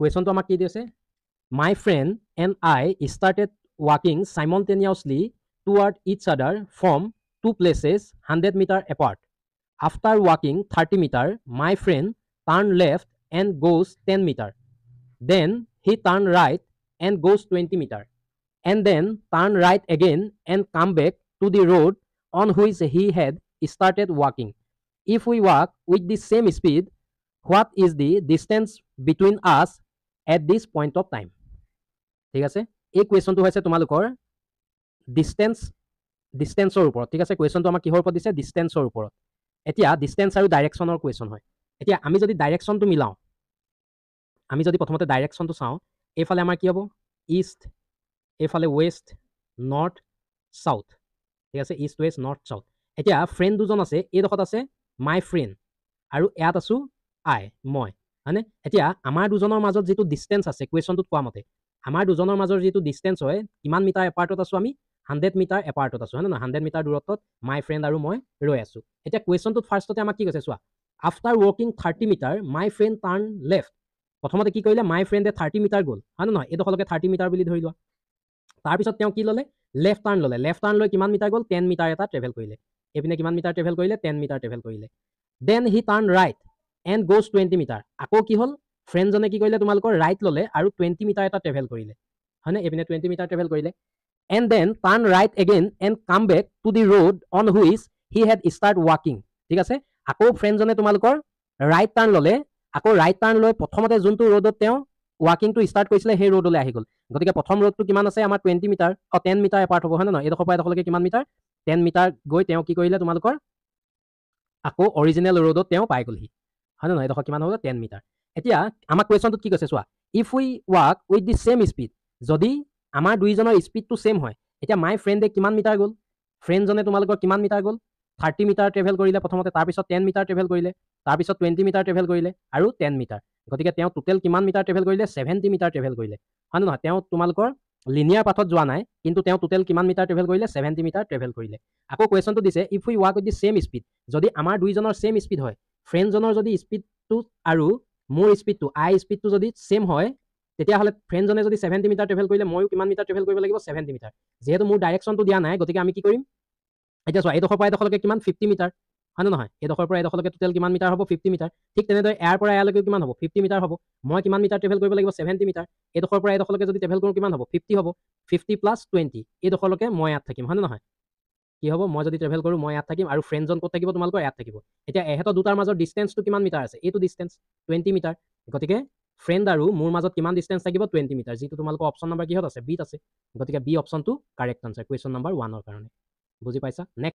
কুৱেশ্যনটো আমাক কি দিছে? My friend and I started walking simultaneously toward each other from two places 100 meters apart. After walking 30 meters, my friend turned left and goes 10 meters. Then he turned right and goes 20 meters. And then turn right again and come back to the road on which he had started walking. If we walk with the same speed, what is the distance between us at this point of time? ঠিক আছে, এই কুৱেশ্যনটো হৈছে তোমালোকৰ ডিষ্টেঞ্চৰ ওপৰত। ঠিক আছে, কুৱেশ্যনটো আমাক কিহৰ ওপৰত দিছে? ডিষ্টেঞ্চৰ ওপৰত। এতিয়া ডিষ্টেঞ্চ আৰু ডাইৰেকশ্যনৰ কুৱেশ্যন হয়। এতিয়া আমি যদি ডাইৰেকশ্যনটো মিলাওঁ, আমি যদি প্ৰথমতে ডাইৰেকশ্যনটো চাওঁ, এইফালে আমাৰ কি হ'ব? ইষ্ট, এইফালে ৱেষ্ট, নৰ্থ, চাউথ। ঠিক আছে, ইষ্ট ৱেষ্ট নৰ্থ চাউথ। এতিয়া ফ্ৰেণ্ড দুজন আছে, এইডোখৰত আছে মাই ফ্ৰেণ্ড আৰু ইয়াত আছোঁ আই, মই, হয়নে? এতিয়া আমাৰ দুজনৰ মাজত যিটো ডিষ্টেঞ্চ আছে কুৱেশ্যনটোত কোৱা মতে, আমাৰ দুজনৰ মাজৰ যিটো ডিষ্টেঞ্চ হয়, কিমান মিটাৰ এপাৰ্টত আছোঁ আমি? 100 মিটাৰ এপাৰ্টত আছোঁ, হয় নে নহয়? 100 মিটাৰ দূৰত্বত মাই ফ্ৰেণ্ড আৰু মই ৰৈ আছোঁ। এতিয়া কুৱেশ্যনটোত ফাৰ্ষ্টতে আমাক কি কৈছে চোৱা, আফটাৰ ৱকিং 30 metre my friend turn left. প্ৰথমতে কি কৰিলে? মাই ফ্ৰেণ্ডে 30 মিটাৰ গ'ল, হয় নে নহয়? এইডোখৰলৈকে 30 মিটাৰ বুলি ধৰি লোৱা। তাৰপিছত তেওঁ কি ল'লে? লেফ্ট টাৰ্ণ ল'লে। লেফ্ট টাৰ্ণ লৈ কিমান মিটাৰ গ'ল? 10 মিটাৰ এটা ট্ৰেভেল কৰিলে। এইপিনে কিমান মিটাৰ ট্ৰেভেল কৰিলে? 10 মিটাৰ ট্ৰেভেল কৰিলে। Then he turn right and goes 20 metre. আকৌ কি হ'ল? ফ্ৰেণ্ডজনে কি কৰিলে? তোমালোকৰ ৰাইট ল'লে আৰু 20 মিটাৰ এটা ট্ৰেভেল কৰিলে, হয়নে? এইপিনে 20 মিটাৰ ট্ৰেভেল কৰিলে। And then turn right again and come back to the road on which he had start ৱাকিং। ঠিক আছে, আকৌ ফ্ৰেণ্ডজনে তোমালোকৰ ৰাইট টাৰ্ণ ল'লে। আকৌ ৰাইট টাৰ্ণ লৈ প্ৰথমতে যোনটো ৰোডত তেওঁ ৱাকিংটো ষ্টাৰ্ট কৰিছিলে সেই ৰোডলৈ আহি গ'ল। গতিকে প্ৰথম ৰোডটো কিমান আছে? আমাৰ 20 মিটাৰ, 10 মিটাৰ এপাৰ্ট হ'ব, হয় নে নহয়? এইডোখৰ পৰা এইডোখৰলৈকে কিমান মিটাৰ? 10 মিটাৰ গৈ তেওঁ কি কৰিলে? তোমালোকৰ আকৌ অৰিজিনেল ৰোডত তেওঁ পাই গ'লহি, হয় নে নহয়? এইডোখৰ কিমান হ'ব? 10 মিটাৰ। এতিয়া আমাক কুৱেশ্যনটোত কি কৈছে চোৱা, if we walk with the same speed, যদি আমাৰ দুইজনৰ স্পীডটো ছেম হয়। এতিয়া মাই ফ্ৰেণ্ডে কিমান মিটাৰ গ'ল? ফ্ৰেণ্ডজনে তোমালোকৰ কিমান মিটাৰ গ'ল? 30 মিটাৰ ট্ৰেভেল কৰিলে প্ৰথমতে, তাৰপিছত 10 মিটাৰ ট্ৰেভেল কৰিলে, তাৰপিছত 20 মিটাৰ ট্ৰেভেল কৰিলে আৰু 10 মিটাৰ। গতিকে তেওঁ টোটেল কিমান মিটাৰ ট্ৰেভেল কৰিলে? 70 মিটাৰ ট্ৰেভেল কৰিলে, হয় নে নহয়? তেওঁ তোমালোকৰ লিনিয়াৰ পাথত যোৱা নাই, কিন্তু তেওঁ টোটেল কিমান মিটাৰ ট্ৰেভেল কৰিলে? 70 মিটাৰ ট্ৰেভেল কৰিলে। আকৌ কুৱেশ্যনটো দিছে, if we walk with the same speed, যদি আমাৰ দুইজনৰ ছেম স্পীড হয়, ফ্ৰেণ্ডজনৰ যদি স্পীডটো আৰু মোৰ স্পীডটো আই স্পীডটো যদি ছেম হয়, তেতিয়াহ'লে ফ্ৰেণ্ডজনে যদি 70 মিটাৰ ট্ৰেভেল কৰিলে ময়ো কিমান মিটাৰ ট্ৰেভেল কৰিব লাগিব? 70 মিটাৰ। যিহেতু মোৰ ডাইৰেকশ্যনটো দিয়া নাই, গতিকে আমি কি কৰিম? এতিয়া চোৱা, এইডোখৰ পৰা এইডোখৰলৈকে কিমান? 50 মিটাৰ, হয় নে নহয়? এইডোখৰ পৰা এইডোখৰলৈকে টোটেল কিমান মিটাৰ হ'ব? 50 মিটাৰ। ঠিক তেনেদৰে ইয়াৰ পৰা ইয়ালৈকে কিমান হ'ব? 50 মিটাৰ হ'ব। মই কিমান মিটাৰ ট্ৰেভেল কৰিব লাগিব? 70 মিটাৰ। এইডোখৰ পৰা এইডোখৰলৈকে যদি ট্ৰেভেল কৰোঁ কিমান হ'ব? 50 হ'ব। 50 প্লাছ 20, এইডোখৰলৈকে মই ইয়াত থাকিম, হয় নে নহয়? কি হ'ব? মই যদি ট্ৰেভেল কৰোঁ মই ইয়াত থাকিম আৰু ফ্ৰেণ্ডজন ক'ত থাকিব? তোমালোকৰ ইয়াত থাকিব। এতিয়া এহেঁতৰ দুটাৰ মাজৰ ডিষ্টেঞ্চটো কিমান মিটাৰ আছে? এইটো ডিষ্টেঞ্চ 20 মিটাৰ। গতিকে ফ্ৰেণ্ড আৰু মোৰ মাজত কিমান ডিষ্টেঞ্চ থাকিব? 20 মিটাৰ, যিটো তোমালোকৰ অপশ্যন নম্বৰ কিহত আছে? বিত আছে। গতিকে বি অপশ্যনটো কাৰেক্ট আনচাৰ কুৱেশ্যন নম্বৰ 1ৰ কাৰণে। বুজি পাইছা? নেক্সট